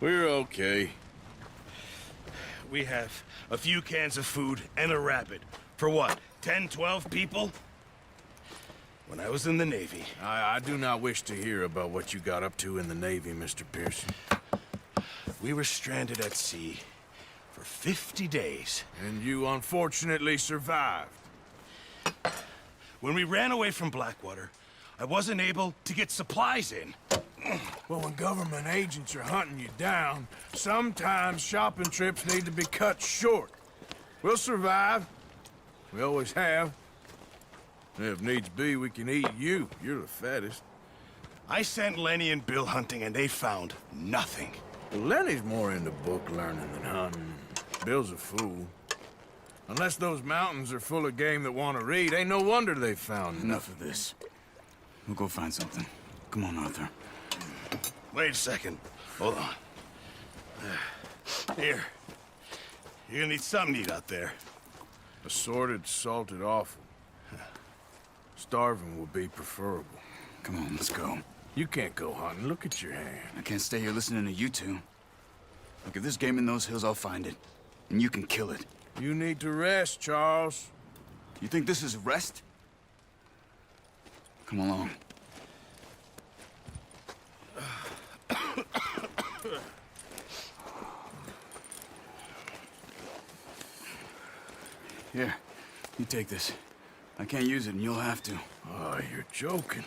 We're okay. We have a few cans of food and a rapid. For what, 10, 12 people? When I was in the Navy... I do not wish to hear about what you got up to in the Navy, Mr. Pearson. We were stranded at sea for 50 days. And you unfortunately survived. When we ran away from Blackwater, I wasn't able to get supplies in. Well, when government agents are hunting you down, sometimes shopping trips need to be cut short. We'll survive. We always have. If needs be, we can eat you. You're the fattest. I sent Lenny and Bill hunting, and they found nothing. Well, Lenny's more into book learning than hunting. Bill's a fool. Unless those mountains are full of game that want to read, ain't no wonder they found Enough of this. We'll go find something. Come on, Arthur. Wait a second. Hold on. Here. You're gonna need something to eat out there. Assorted, salted offal. Starving would be preferable. Come on, let's go. You can't go hunting. Look at your hand. I can't stay here listening to you two. Look, if there's game in those hills, I'll find it. And you can kill it. You need to rest, Charles. You think this is rest? Come along. Here, you take this. I can't use it, and you'll have to. Oh, you're joking.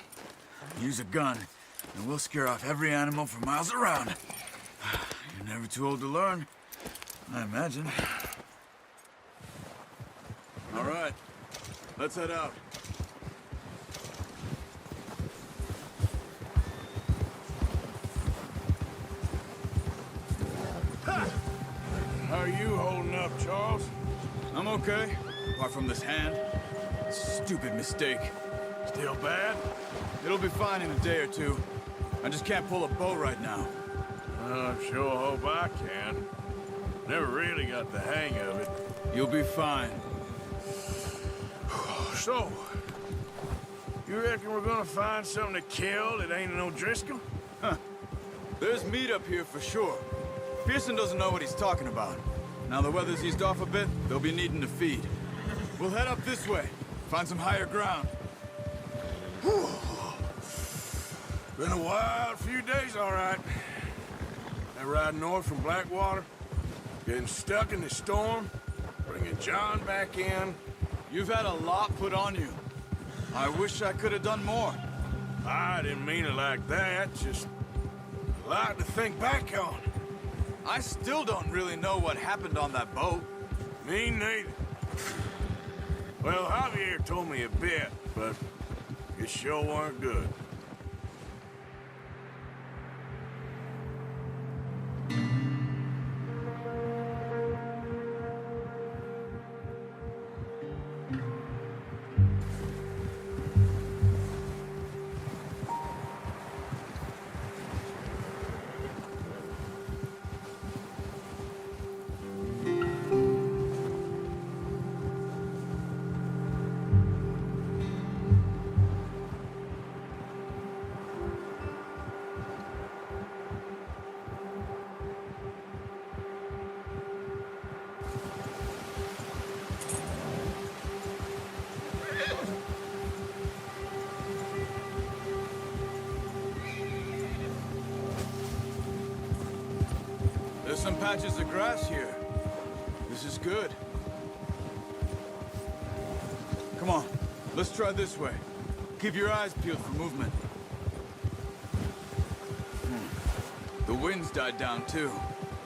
Use a gun, and we'll scare off every animal for miles around. You're never too old to learn, I imagine. All right, let's head out. How are you holding up, Charles? I'm okay, apart from this hand. Stupid mistake. Still bad? It'll be fine in a day or two. I just can't pull a bow right now. I sure hope I can. Never really got the hang of it. You'll be fine. So, you reckon we're gonna find something to kill that ain't no Driscoll? There's meat up here for sure. Pearson doesn't know what he's talking about. Now the weather's eased off a bit, they'll be needing to feed. We'll head up this way, find some higher ground. Been a wild few days, all right. That ride north from Blackwater, getting stuck in the storm, bringing John back in. You've had a lot put on you. I wish I could have done more. I didn't mean it like that, just a lot to think back on. I still don't really know what happened on that boat. Me neither. Well, Javier told me a bit, but it sure weren't good. There's some patches of grass here. This is good. Come on, let's try this way. Keep your eyes peeled for movement. The wind's died down too.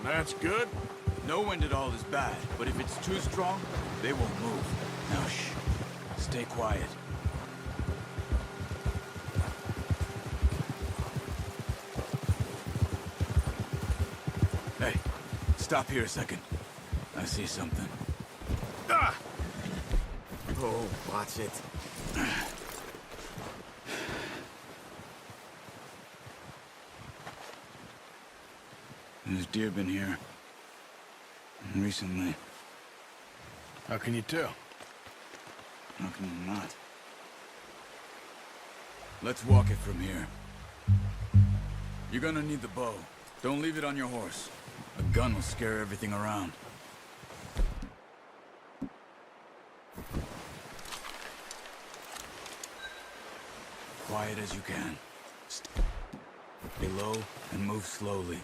That's good. No wind at all is bad, but if it's too strong, they won't move. Now shh, stay quiet. Hey, stop here a second. I see something. Ah! Oh, watch it. There's deer been here. Recently. How can you tell? How can you not? Let's walk it from here. You're gonna need the bow. Don't leave it on your horse. A gun will scare everything around. Quiet as you can. Stay low and move slowly.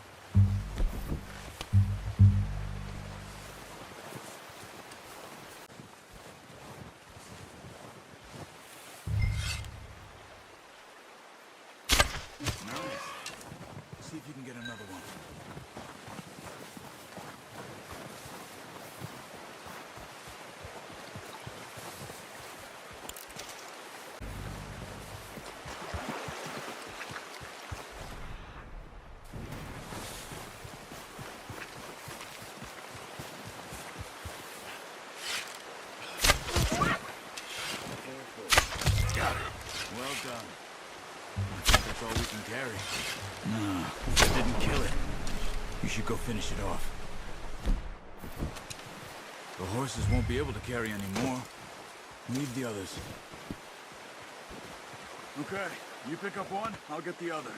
Nice. See if you can get another one. Well done. I think that's all we can carry. No, that didn't kill it. You should go finish it off. The horses won't be able to carry any more. Leave the others. Okay, you pick up one, I'll get the other.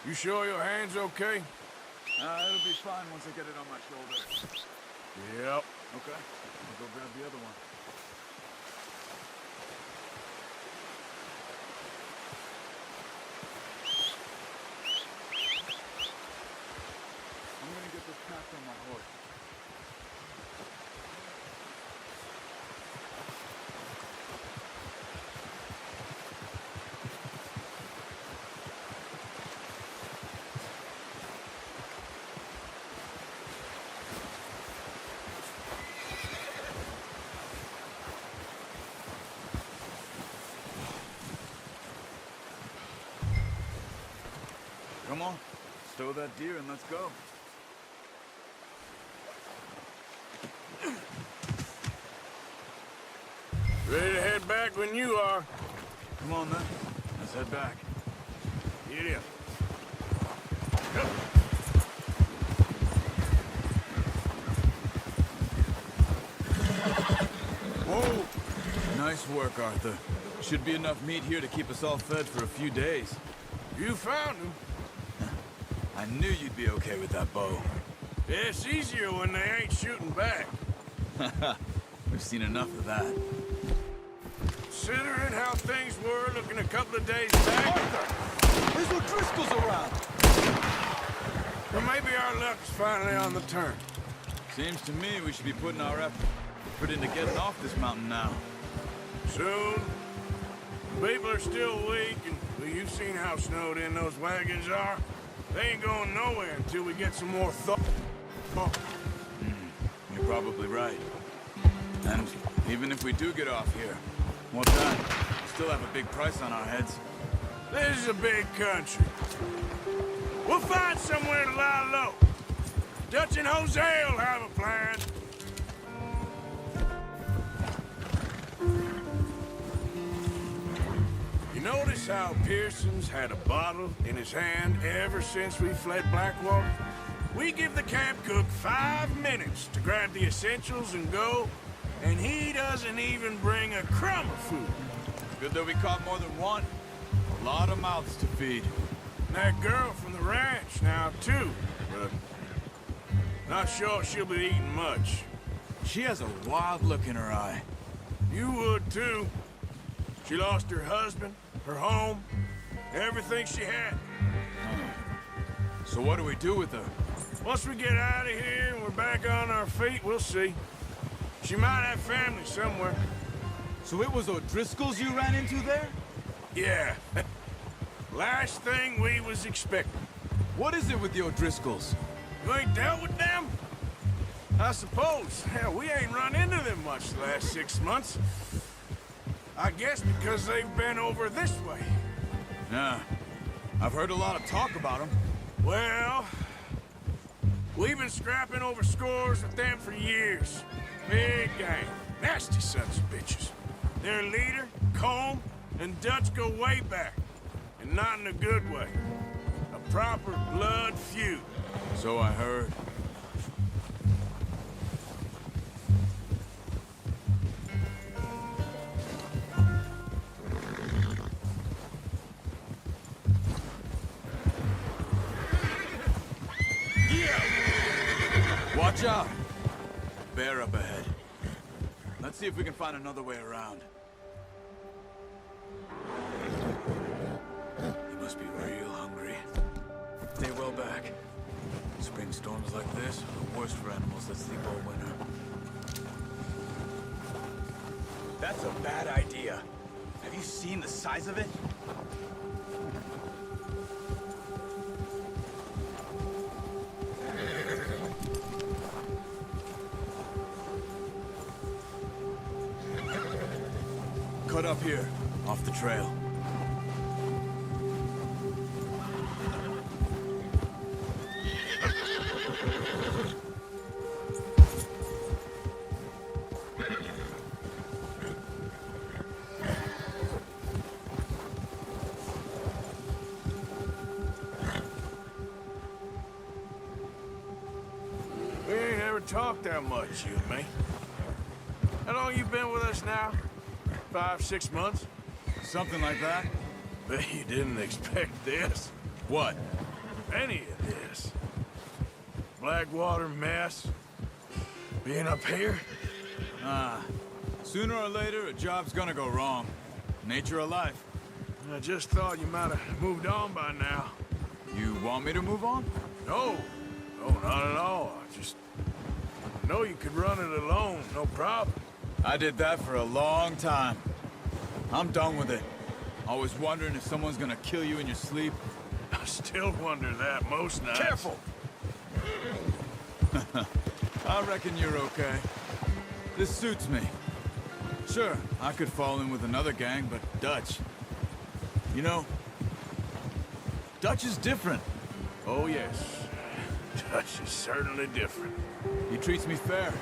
You sure your hand's okay? It'll be fine once I get it on my shoulder. Yep. Okay, I'll go grab the other one. I'm gonna get this packed on my horse. Come on, stow that deer and let's go. Ready to head back when you are. Come on then, let's head back. Giddy up. Whoa! Nice work, Arthur. Should be enough meat here to keep us all fed for a few days. You found him. I knew you'd be okay with that bow. It's easier when they ain't shooting back. We've seen enough of that. Considering how things were looking a couple of days back. Arthur! There's O'Driscoll's around! Well, maybe our luck's finally on the turn. Seems to me we should be putting our effort into getting off this mountain now. Soon. People are still weak, and well, you've seen how snowed in those wagons are. They ain't going nowhere until we get some more thaw. You're probably right. And even if we do get off here, what then? We still have a big price on our heads. This is a big country. We'll find somewhere to lie low. Dutch and Jose will have a plan. You notice how Pearson's had a bottle in his hand ever since we fled Blackwater? We give the camp cook 5 minutes to grab the essentials and go, and he doesn't even bring a crumb of food. Good that we caught more than one. A lot of mouths to feed. And that girl from the ranch now, too, but not sure she'll be eating much. She has a wild look in her eye. You would, too. She lost her husband, her home, everything she had. So what do we do with her? Once we get out of here and we're back on our feet, we'll see. She might have family somewhere. So it was O'Driscoll's you ran into there? Yeah. Last thing we was expecting. What is it with the O'Driscolls? You ain't dealt with them? I suppose. Hell, we ain't run into them much the last 6 months. I guess because they've been over this way. Yeah. I've heard a lot of talk about them. Well, we've been scrapping over scores with them for years. Big gang. Nasty sons of bitches. Their leader, Colm, and Dutch go way back. And not in a good way. A proper blood feud. So I heard. job. Bear up ahead. Let's see if we can find another way around. He must be real hungry. Stay well back. Spring storms like this are the worst for animals that sleep all winter. That's a bad idea. Have you seen the size of it? Cut up here, off the trail. We ain't ever talked that much, you and me. How long you been with us now? 5, 6 months? Something like that? Bet you didn't expect this. What? Any of this. Blackwater mess. Being up here? Sooner or later, a job's gonna go wrong. Nature of life. I just thought you might have moved on by now. You want me to move on? No. No, not at all. I just know you could run it alone, no problem. I did that for a long time. I'm done with it. Always wondering if someone's gonna kill you in your sleep. I still wonder that most nights. Careful! I reckon you're okay. This suits me. Sure, I could fall in with another gang, but Dutch... You know, Dutch is different. Oh, yes. Dutch is certainly different. He treats me fair.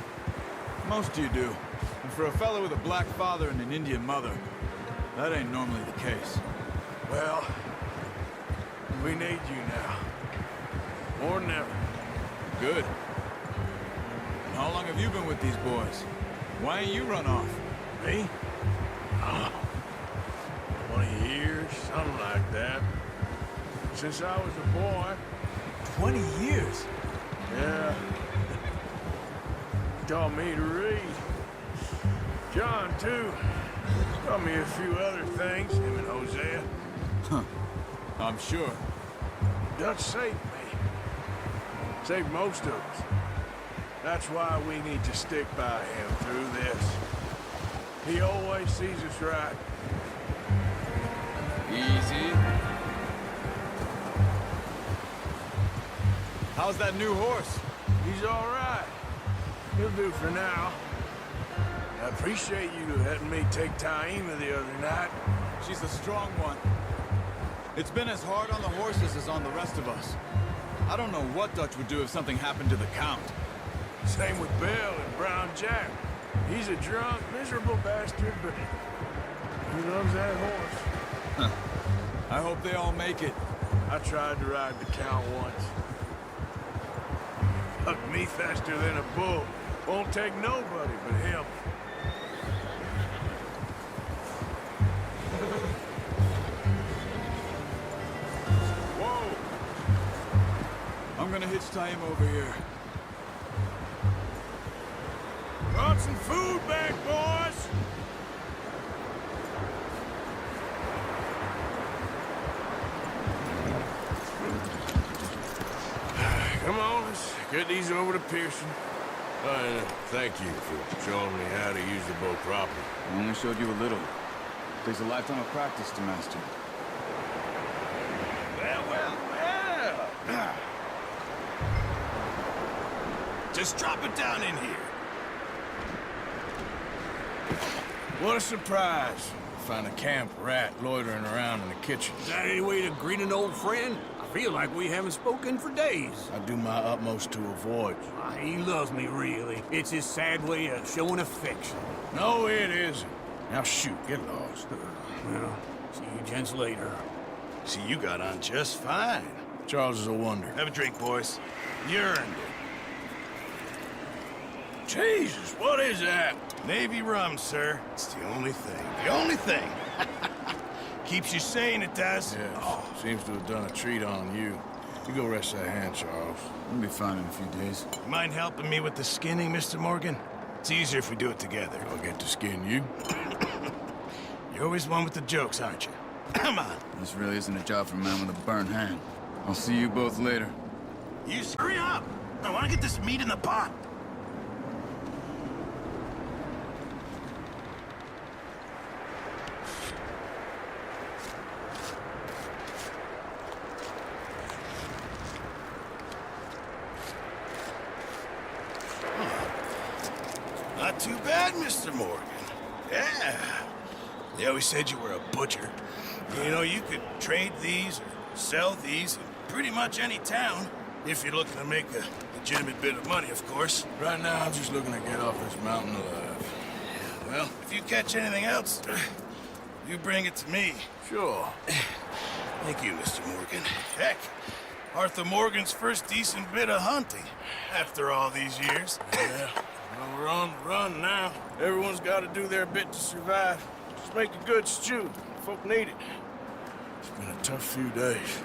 Most of you do. And for a fellow with a black father and an Indian mother, that ain't normally the case. Well, we need you now. More than ever. Good. And how long have you been with these boys? Why ain't you run off? Me? Oh, 20 years, something like that. Since I was a boy. 20 years? Yeah. Taught me to read. John, too. Taught me a few other things, him and Hosea. I'm sure. Dutch saved me. Saved most of us. That's why we need to stick by him through this. He always sees us right. Easy. How's that new horse? He's all right. He'll do for now. I appreciate you letting me take Taima the other night. She's a strong one. It's been as hard on the horses as on the rest of us. I don't know what Dutch would do if something happened to the Count. Same with Bill and Brown Jack. He's a drunk, miserable bastard, but he loves that horse. I hope they all make it. I tried to ride the Count once. Hucked me faster than a bull. Won't take nobody but him. Whoa! I'm gonna hitch Taima over here. Brought some food back, boys! Come on, let's get these over to Pearson. Thank you for showing me how to use the boat properly. I only showed you a little. Takes a lifetime of practice to master. Well. Just drop it down in here. What a surprise. Find a camp rat loitering around in the kitchen. Is that any way to greet an old friend? I feel like we haven't spoken for days. I do my utmost to avoid you. He loves me, really. It's his sad way of showing affection. No, it isn't. Now shoot, get lost. Well, see you gents later. See, you got on just fine. Charles is a wonder. Have a drink, boys. You earned it. Jesus, what is that? Navy rum, sir. It's the only thing. The only thing. Keeps you sane, it does. Yes, seems to have done a treat on you. You go rest that hand, Charles. We'll be fine in a few days. Mind helping me with the skinning, Mr. Morgan? It's easier if we do it together. I'll get to skin you. You're always one with the jokes, aren't you? Come on. This really isn't a job for a man with a burnt hand. I'll see you both later. You hurry up! I want to get this meat in the pot. Not too bad, Mr. Morgan. Yeah. They always said you were a butcher. You know, you could trade these or sell these in pretty much any town. If you're looking to make a legitimate bit of money, of course. Right now, I'm just looking to get off this mountain alive. Well, if you catch anything else, you bring it to me. Sure. Thank you, Mr. Morgan. Heck, Arthur Morgan's first decent bit of hunting after all these years. Yeah. Well, we're on the run now. Everyone's got to do their bit to survive. Just make a good stew. Folk need it. It's been a tough few days.